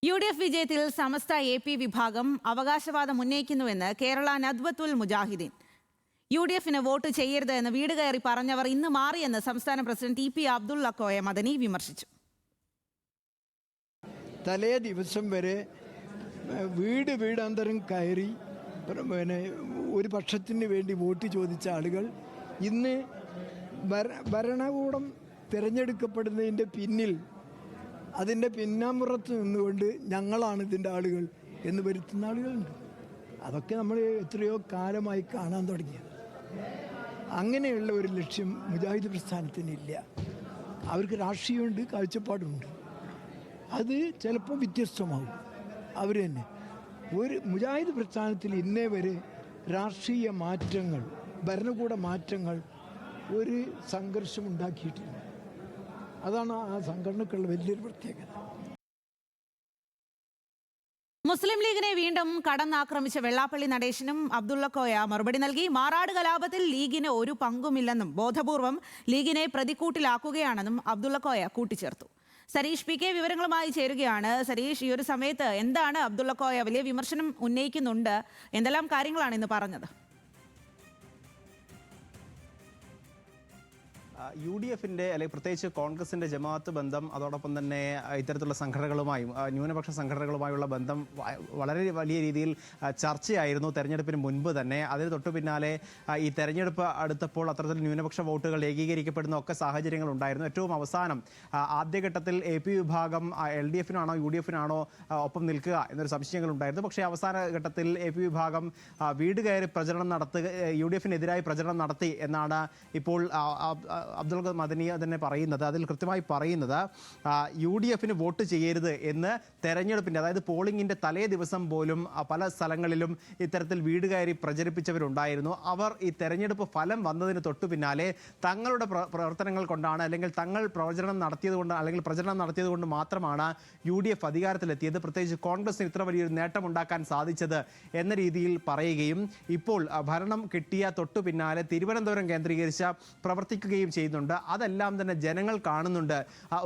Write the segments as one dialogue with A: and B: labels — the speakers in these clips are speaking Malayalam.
A: UDF വിജയത്തിൽ സമസ്ത AP വിഭാഗം അവകാശവാദം ഉന്നയിക്കുന്നുവെന്ന് കേരള നദ്വത്തുൽ മുജാഹിദീൻ. UDFന് വോട്ട് ചെയ്യരുത് എന്ന് വീട് കയറി പറഞ്ഞവർ ഇന്ന് മാറിയെന്ന് സംസ്ഥാന പ്രസിഡന്റ് TP അബ്ദുള്ള കോയ മദനി വിമർശിച്ചു.
B: തലേ ദിവസം വരെ വീടാന്തരം കയറി ഒരു പക്ഷത്തിന് വേണ്ടി വോട്ട് ചോദിച്ച ആളുകൾ ഇന്ന് ഭരണകൂടം തിരഞ്ഞെടുക്കപ്പെടുന്നതിൻ്റെ പിന്നിൽ അതിൻ്റെ പിന്നാമ്പുറത്ത് നിന്നുകൊണ്ട് ഞങ്ങളാണ് ഇതിൻ്റെ ആളുകൾ എന്ന് വരുത്തുന്ന ആളുകളുണ്ട്. അതൊക്കെ നമ്മൾ എത്രയോ കാലമായി കാണാൻ തുടങ്ങിയത്. അങ്ങനെയുള്ള ഒരു ലക്ഷ്യം മുജാഹിദ് പ്രസ്ഥാനത്തിനില്ല. അവർക്ക് രാഷ്ട്രീയമുണ്ട്, കാഴ്ചപ്പാടുണ്ട്. അത് ചിലപ്പോൾ വ്യത്യസ്തമാകും. അവർ തന്നെ ഒരു മുജാഹിദ് പ്രസ്ഥാനത്തിൽ ഇന്നേ വരെ രാഷ്ട്രീയ മാറ്റങ്ങൾ, ഭരണകൂട മാറ്റങ്ങൾ ഒരു സംഘർഷം ഉണ്ടാക്കിയിട്ടില്ല. അതാണ് ആ സംഘടനക്കുള്ള വലിയൊരു പ്രത്യേകത.
A: മുസ്ലിം ലീഗിനെ വീണ്ടും കടന്നാക്രമിച്ച വെള്ളാപ്പള്ളി നടേശനും അബ്ദുള്ള കോയ മറുപടി നൽകി. മാറാട് കലാപത്തിൽ ലീഗിന് ഒരു പങ്കുമില്ലെന്നും ബോധപൂർവം ലീഗിനെ പ്രതിക്കൂട്ടിലാക്കുകയാണെന്നും അബ്ദുള്ള കോയ കൂട്ടിച്ചേർത്തു. സരീഷ് PK വിവരങ്ങളുമായി ചേരുകയാണ്. സരീഷ്, ഈ ഒരു സമയത്ത് എന്താണ് അബ്ദുള്ള കോയ വലിയ വിമർശനം ഉന്നയിക്കുന്നുണ്ട്, എന്തെല്ലാം കാര്യങ്ങളാണ് ഇന്ന് പറഞ്ഞത്?
C: UDFിൻ്റെ അല്ലെങ്കിൽ പ്രത്യേകിച്ച് കോൺഗ്രസിൻ്റെ ജമാഅത്ത് ബന്ധം, അതോടൊപ്പം തന്നെ ഇത്തരത്തിലുള്ള സംഘടനകളുമായും ന്യൂനപക്ഷ സംഘടനകളുമായുള്ള ബന്ധം വളരെ വലിയ രീതിയിൽ ചർച്ചയായിരുന്നു തെരഞ്ഞെടുപ്പിന് മുൻപ് തന്നെ. അതിന് തൊട്ടു പിന്നാലെ ഈ തെരഞ്ഞെടുപ്പ് അടുത്തപ്പോൾ അത്തരത്തിൽ ന്യൂനപക്ഷ വോട്ടുകൾ ഏകീകരിക്കപ്പെടുന്ന ഒക്കെ സാഹചര്യങ്ങൾ ഉണ്ടായിരുന്നു. ഏറ്റവും അവസാനം ആദ്യഘട്ടത്തിൽ AP വിഭാഗം LDFിനാണോ UDFിനാണോ ഒപ്പം നിൽക്കുക എന്നൊരു സംശയങ്ങളുണ്ടായിരുന്നു. പക്ഷേ അവസാന ഘട്ടത്തിൽ AP വിഭാഗം വീട് കയറി പ്രചരണം UDFിനെതിരായി പ്രചരണം നടത്തി എന്നാണ് ഇപ്പോൾ അബ്ദുൾ മദനി തന്നെ പറയുന്നത്. അതിൽ കൃത്യമായി പറയുന്നത് UDFന് വോട്ട് ചെയ്യരുത് എന്ന് തെരഞ്ഞെടുപ്പിൻ്റെ, അതായത് പോളിംഗിൻ്റെ തലേ ദിവസം പോലും പല സ്ഥലങ്ങളിലും ഇത്തരത്തിൽ വീട് കയറി പ്രചരിപ്പിച്ചവരുണ്ടായിരുന്നു. അവർ ഈ തെരഞ്ഞെടുപ്പ് ഫലം വന്നതിന് തൊട്ടു പിന്നാലെ തങ്ങളുടെ പ്രവർത്തനങ്ങൾ കൊണ്ടാണ്, അല്ലെങ്കിൽ തങ്ങൾ പ്രചരണം നടത്തിയത് കൊണ്ട് മാത്രമാണ് UDF അധികാരത്തിലെത്തിയത്, പ്രത്യേകിച്ച് കോൺഗ്രസിന് ഇത്ര വലിയൊരു നേട്ടമുണ്ടാക്കാൻ സാധിച്ചത് എന്ന രീതിയിൽ പറയുകയും ഇപ്പോൾ ഭരണം കിട്ടിയ തൊട്ടു പിന്നാലെ തിരുവനന്തപുരം കേന്ദ്രീകരിച്ച് പ്രവർത്തിക്കുകയും ചെയ്യുന്നുണ്ട്. അതെല്ലാം തന്നെ ജനങ്ങൾ കാണുന്നുണ്ട്.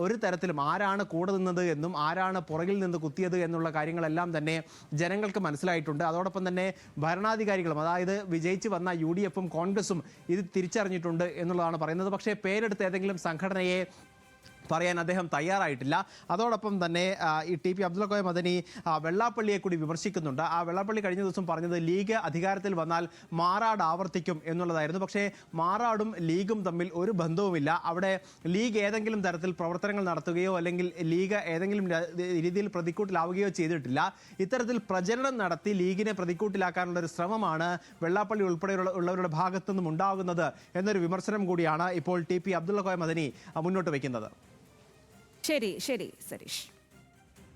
C: ഒരു തരത്തിലും ആരാണ് കൂടെ നിന്നത് എന്നും ആരാണ് പുറകിൽ നിന്ന് കുത്തിയത് എന്നുള്ള കാര്യങ്ങളെല്ലാം തന്നെ ജനങ്ങൾക്ക് മനസ്സിലായിട്ടുണ്ട്. അതോടൊപ്പം തന്നെ ഭരണാധികാരികളും, അതായത് വിജയിച്ച് വന്ന UDFും കോൺഗ്രസും ഇത് തിരിച്ചറിഞ്ഞിട്ടുണ്ട് എന്നുള്ളതാണ് പറയുന്നത്. പക്ഷേ പേരെടുത്ത് ഏതെങ്കിലും സംഘടനയെ പറയാൻ അദ്ദേഹം തയ്യാറായിട്ടില്ല. അതോടൊപ്പം തന്നെ ഈ TP അബ്ദുള്ള കോയ മദനി വെള്ളാപ്പള്ളിയെ കൂടി വിമർശിക്കുന്നുണ്ട്. ആ വെള്ളാപ്പള്ളി കഴിഞ്ഞ ദിവസം പറഞ്ഞത് ലീഗ് അധികാരത്തിൽ വന്നാൽ മാറാട് ആവർത്തിക്കും എന്നുള്ളതായിരുന്നു. പക്ഷേ മാറാടും ലീഗും തമ്മിൽ ഒരു ബന്ധവുമില്ല. അവിടെ ലീഗ് ഏതെങ്കിലും തരത്തിൽ പ്രവർത്തനങ്ങൾ നടത്തുകയോ അല്ലെങ്കിൽ ലീഗ് ഏതെങ്കിലും രീതിയിൽ പ്രതിക്കൂട്ടിലാവുകയോ ചെയ്തിട്ടില്ല. ഇത്തരത്തിൽ പ്രചരണം നടത്തി ലീഗിനെ പ്രതിക്കൂട്ടിലാക്കാനുള്ള ഒരു ശ്രമമാണ് വെള്ളാപ്പള്ളി ഉൾപ്പെടെയുള്ളവരുടെ ഭാഗത്തു നിന്നും ഉണ്ടാകുന്നത് എന്നൊരു വിമർശനം കൂടിയാണ് ഇപ്പോൾ TP അബ്ദുള്ള കോയ മദനി മുന്നോട്ട് വയ്ക്കുന്നത്.
A: ശരി സരീഷ്.